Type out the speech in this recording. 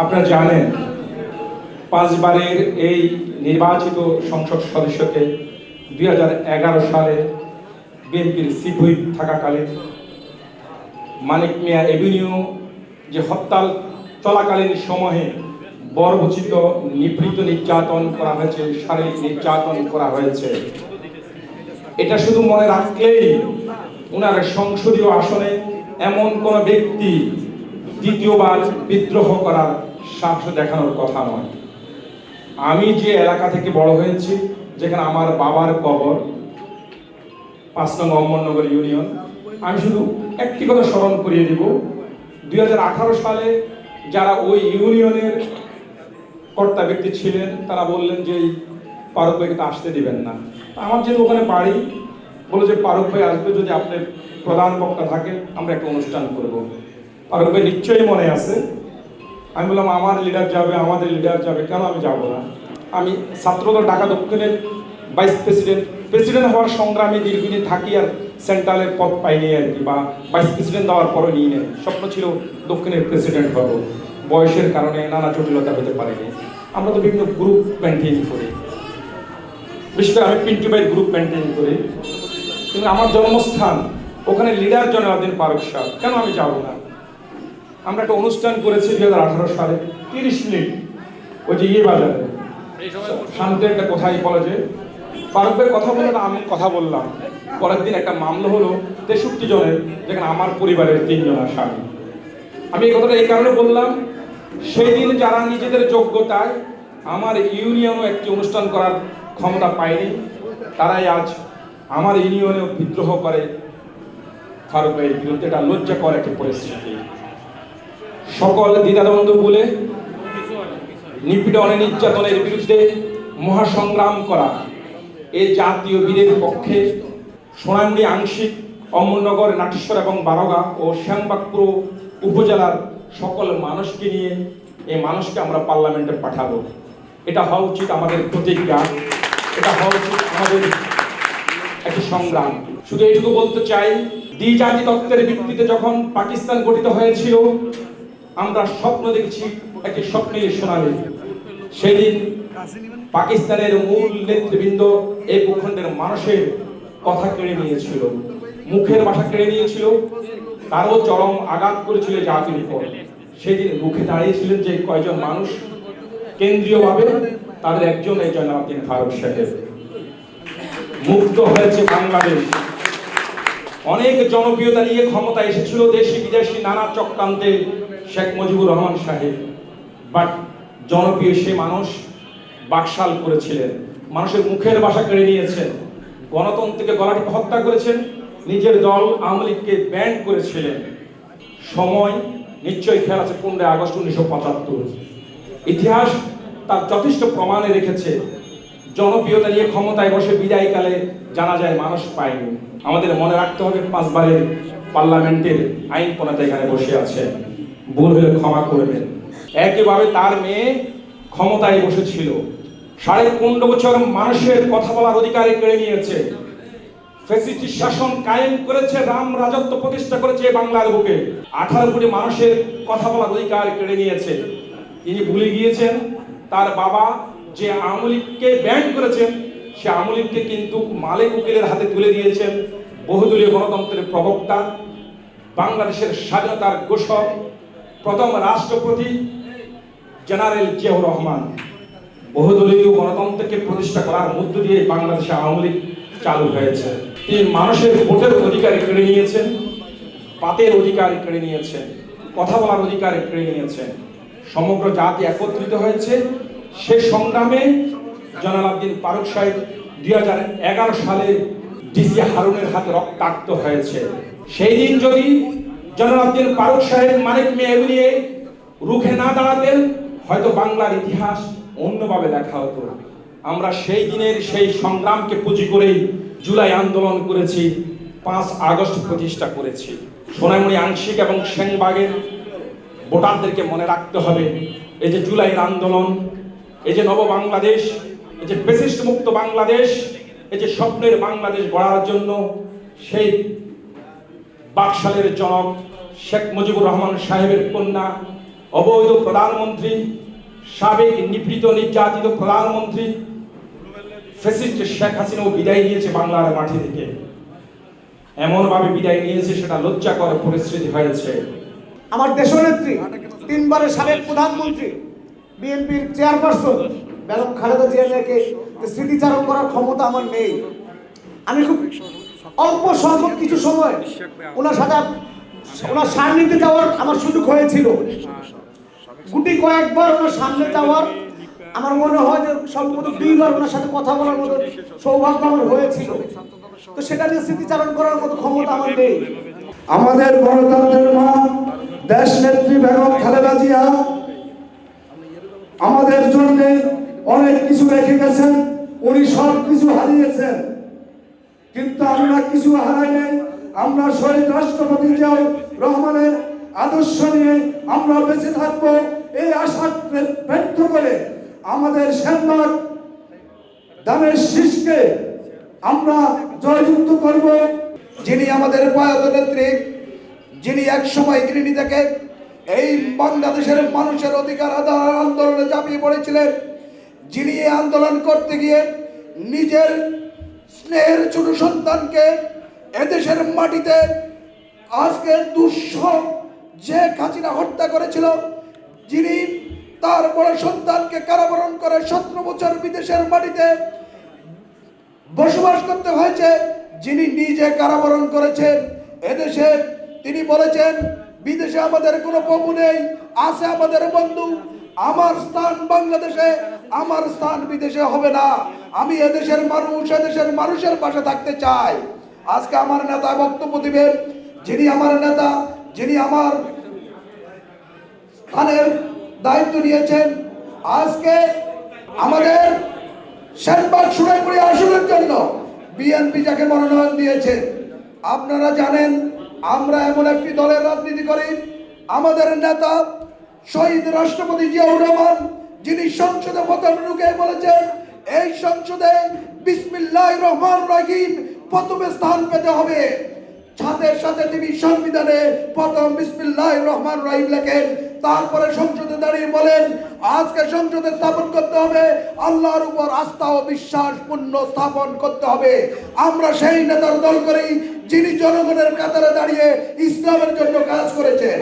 আপনারা জানেন 5 বারের এই নির্বাচিত সংসদ সদস্যকে 2011 সালে বিএনপির চিফ হুইপ থাকাকালীন মানিক মিয়া এভিনিউ যে হরতাল চলাকালীন সময়ে বর্বরচিত নিপীড়িত নির্যাতন করা হয়েছে, শারীরিক নির্যাতন করা হয়েছে। এটা শুধু মনে রাখলেই ওনার সংসদীয় আসনে এমন কোন ব্যক্তি দ্বিতীয়বার বিদ্রোহ করার সাহস দেখানোর কথা নয়। আমি যে এলাকা থেকে বড় হয়েছি, যেখানে আমার বাবার কবর 5 নং অমরনগর ইউনিয়ন, আমি শুধু একটি কথা স্মরণ করিয়ে দিব। 2018 সালে যারা ওই ইউনিয়নের কর্তা ব্যক্তি ছিলেন তারা বললেন যে ফারুক ভাইকে আসতে দিবেন না। আমার যেহেতু ওখানে বাড়ি, বলে যে ফারুক ভাই আসবে, যদি আপনি প্রধান বক্তা থাকেন আমরা একটা অনুষ্ঠান করব। ফারুক ভাই নিশ্চয়ই মনে আছে। আমি বললাম আমার লিডার যাবে, আমাদের লিডার যাবে, কেন আমি যাব না? আমি ছাত্রদল ঢাকা দক্ষিণের ভাইস প্রেসিডেন্ট হওয়ার সংগ্রামে দীর্ঘদিন থাকি, আর সেন্ট্রালের পদ পাইনি আর কি, বা ভাইস প্রেসিডেন্ট দেওয়ার পরে নিয়ে নেই। স্বপ্ন ছিল দক্ষিণের প্রেসিডেন্ট হব, বয়সের কারণে নানা জটিলতা হতে পারেনি। আমরা তো বিভিন্ন গ্রুপ মেনটেন করি, বিশেষ করে আমি পিন্টু ভাইয়ের গ্রুপ মেনটেন করি, কিন্তু আমার জন্মস্থান ওখানে লিডার জনালউদ্দিন ফারুক সাহেব, কেন আমি যাব না? আমরা একটা অনুষ্ঠান করেছি 2018 সালে 30 মিনিট ওই যে বাজারে শান্তি একটা কথাই বলে যে ফারুক ভাই কথা বলে না, আমি কথা বললাম। পরের দিন একটা মামলা হলো 63 জনের, যেখানে আমার পরিবারের 3 জন আসামি। আমি এই কথাটা এই কারণে বললাম, সেই দিন যারা নিজেদের যোগ্যতায় আমার ইউনিয়নও একটি অনুষ্ঠান করার ক্ষমতা পায়নি, তারাই আজ আমার ইউনিয়নেও বিদ্রোহ করে ফারুক ভাইয়ের বিরুদ্ধে। এটা লজ্জাকর একটি পরিস্থিতি। সকল দ্বিধাদ্বন্দ্ব বলে নিপীড়ন নির্যাতনের বিরুদ্ধে মহাসংগ্রাম করা এই জাতীয় বীরের পক্ষে সোনামুড়ি আংশিক, অমরনগর, নাটেশ্বর এবং বারোগা ও শ্যামবাগপুর উপজেলার সকল মানুষকে নিয়ে এই মানুষকে আমরা পার্লামেন্টে পাঠাবো। এটা হওয়া উচিত আমাদের প্রতিজ্ঞা, এটা হওয়া উচিত আমাদের একটি সংগ্রাম। শুধু এইটুকু বলতে চাই, দ্বিজাতি তত্ত্বের ভিত্তিতে যখন পাকিস্তান গঠিত হয়েছিল, আমরা স্বপ্ন দেখেছি একটি স্বপ্নের সোনালী। সেদিন পাকিস্তানের মূল নেতৃবৃন্দ এই ভূখণ্ডের মানুষের কথা কেড়ে নিয়েছিল, মুখের ভাষা কেড়ে নিয়েছিল, তারও চরম আঘাত করেছিল জাতির উপর। সেদিন মুখে দাঁড়িয়েছিলেন যে কয়জন মানুষ, কেন্দ্রীয়ভাবে তাদের একজন এই জনালউদ্দিন ফারুক সাহেব। মুক্ত হয়েছে বাংলাদেশ, অনেক জনপ্রিয়তা নিয়ে ক্ষমতা এসেছিল দেশি বিদেশি নানা চক্রান্তে শেখ মুজিবুর রহমান সাহেব, বাট জনপ্রিয় সে মানুষ বাকশাল করেছিলেন, মানুষের মুখের ভাষা কেড়ে নিয়েছেন, গণতন্ত্রকে গলা টিপে হত্যা করেছেন, নিজের দল আওয়ামী লীগকে ব্যান করেছিলেন। সময় নিশ্চয়ই খেয়াল আছে 15 আগস্ট 1975। ইতিহাস তার যথেষ্ট প্রমাণে রেখেছে, জনপ্রিয়তা নিয়ে ক্ষমতায় বসে বিদায়কালে জানা যায় মানুষ পায়নি। আমাদের মনে রাখতে হবে 5 বারের পার্লামেন্টের আইন প্রণেতা এখানে বসে আছে, ভুল হলে ক্ষমা করবেন। একইভাবে তার মেয়ে ক্ষমতায় বসেছিল, 15.5 বছর মানুষের কথা বলার অধিকার কেড়ে নিয়েছে, ফ্যাসিস্ট শাসন কায়েম করেছে, রাম রাজত্ব প্রতিষ্ঠা করেছে বাংলার বুকে, 18 কোটি মানুষের কথা বলার অধিকার কেড়ে নিয়েছে। তিনি ভুলে গিয়েছেন তার বাবা যে আওয়ামী লীগকে ব্যান করেছেন, সে আওয়ামী লীগকে কিন্তু মালেক উকিলের হাতে তুলে দিয়েছেন। বহুদলীয় গণতন্ত্রের প্রবক্তা, বাংলাদেশের স্বাধীনতার ঘোষক, প্রথম রাষ্ট্রপতি জেনারেল জিয়াউর রহমান বহুদলীয় গণতন্ত্রকে প্রতিষ্ঠা করার মধ্য দিয়ে বাংলাদেশে আওয়ামী লীগ চালু হয়েছে। তিনি মানুষের ভোটের অধিকার কেড়ে নিয়েছেন, পাতের অধিকার কেড়ে নিয়েছেন, কথা বলার অধিকার কেড়ে নিয়েছেন। সমগ্র জাতি একত্রিত হয়েছে। সে সংগ্রামে জনালউদ্দিন ফারুক সাহেব 2011 সালে ডিসি হারুনের হাতে রক্তাক্ত হয়েছে। সেই দিন যদি জনালউদ্দিন ফারুক সাহেব মানিক মিয়া এভিনিউ রুখে না দাঁড়াতেন, হয়তো বাংলার ইতিহাস অন্যভাবে লেখা হতো। আমরা সেই দিনের সেই সংগ্রামকে পুঁজি করেই জুলাই আন্দোলন করেছি, 5 আগস্ট প্রতিষ্ঠা করেছি। সোনামুড়ি আংশিক এবং সেনবাগের ভোটারদেরকে মনে রাখতে হবে, এই যে জুলাইয়ের আন্দোলন, এই যে নব বাংলাদেশ, এই যে ফ্যাসিস্ট মুক্ত বাংলাদেশ, এই যে স্বপ্নের বাংলাদেশ গড়ার জন্য সেই বাকশালের জনক শেখ মুজিবুর রহমান সাহেবের কন্যা অবৈধ প্রধানমন্ত্রী, সাবেক নিপীড়িত নির্যাতিত প্রধানমন্ত্রী ফ্যাসিস্ট শেখ হাসিনাও বিদায় নিয়েছে বাংলার মাটি থেকে। এমনভাবে বিদায় নিয়েছে সেটা লজ্জাকর পরিস্থিতি হয়েছে। আমার দেশনেত্রী, তিনবারের সাবেক প্রধানমন্ত্রী, বিএনপির চেয়ারপারসন বেগম খালেদা জিয়াকে স্মৃতিচারণ করার ক্ষমতা আমার নেই। আমি খুব অল্প সংখ্যক কিছু সময় ওনার সাথে ওনার সান্নিধ্যে যাওয়ার আমার সুযোগ হয়েছিল। গুটি কয়েকবার ওনার সামনে যাওয়ার আমার মনে হয় যে সম্ভবত 2বার ওনার সাথে কথা বলার মতো সৌভাগ্য আমার হয়েছিল। তো সেটা নিয়ে স্মৃতিচারণ করার মতো ক্ষমতা আমার নেই। আমাদের গণতন্ত্রের মা দেশ নেত্রী বেগম খালেদা জিয়া আমাদের জন্য অনেক কিছু রেখে গেছেন। উনি সব কিছু হারিয়েছেন, কিন্তু আমরা কিছু হারাই নাই। আমরা শহীদ রাষ্ট্রপতি জিয়াউর রহমানের আদর্শ নিয়ে আমরা বেঁচে থাকবো, এই আশা ব্যক্ত করে আমাদের সেনবাগ দানের শীষকে আমরা জয়যুক্ত করব। যিনি আমাদের প্রয়াত নেত্রী, যিনি একসময় গৃহিণী থেকে এই বাংলাদেশের মানুষের অধিকার আন্দোলনে ঝাঁপিয়ে পড়েছিলেন, যিনি এই আন্দোলন করতে গিয়ে নিজের স্নেহের ছোট সন্তানকে এদেশের মাটিতে আজকে 200 যে হাসিনা হত্যা করেছিল, যিনি তার বড় সন্তানকে কারাবরণ করে 17 বছর বিদেশের মাটিতে বসবাস করতে হয়েছে, যিনি নিজে কারাবরণ করেছেন এদেশে, তিনি বলেছেন বিদেশে আমাদের কোনো প্রভু নেই, আছে আমাদের বন্ধু। আমার স্থান বাংলাদেশে, আমার স্থান বিদেশে হবে না। আমি এদেশের মানুষ, এদেশের মানুষের পাশে থাকতে চাই। আজকে আমার নেতা বক্তব্য দিবেন, যিনি আমার নেতা, যিনি আমার স্থানের দায়িত্ব নিয়েছেন। আজকে আমাদের সেনবাগ সুরাইপুরি আসনের জন্য বিএনপি যাকে মনোনয়ন দিয়েছে, আপনারা জানেন আমরা এমন একটি দলের রাজনীতি করি। আমাদের নেতা শহীদ রাষ্ট্রপতি জিয়াউর রহমান, যিনি সংসদে প্রথম ঢুকে বলেছেন এই সংসদে বিসমিল্লাহির রহমানির রহিম প্রথমে স্থান পেতে হবে, সাথে সাথে তিনি সংবিধানে প্রথম বিসমিল্লাহির রহমানির রহিম লেখেন। তারপরে সংসদে দাঁড়িয়ে বলেন আজকে সংসদে স্থাপন করতে হবে আল্লাহর উপর আস্থা ও বিশ্বাস পূর্ণ স্থাপন করতে হবে। আমরা সেই নেতার দল করি যিনি জনগণের কাতারে দাঁড়িয়ে ইসলামের জন্য কাজ করেছেন।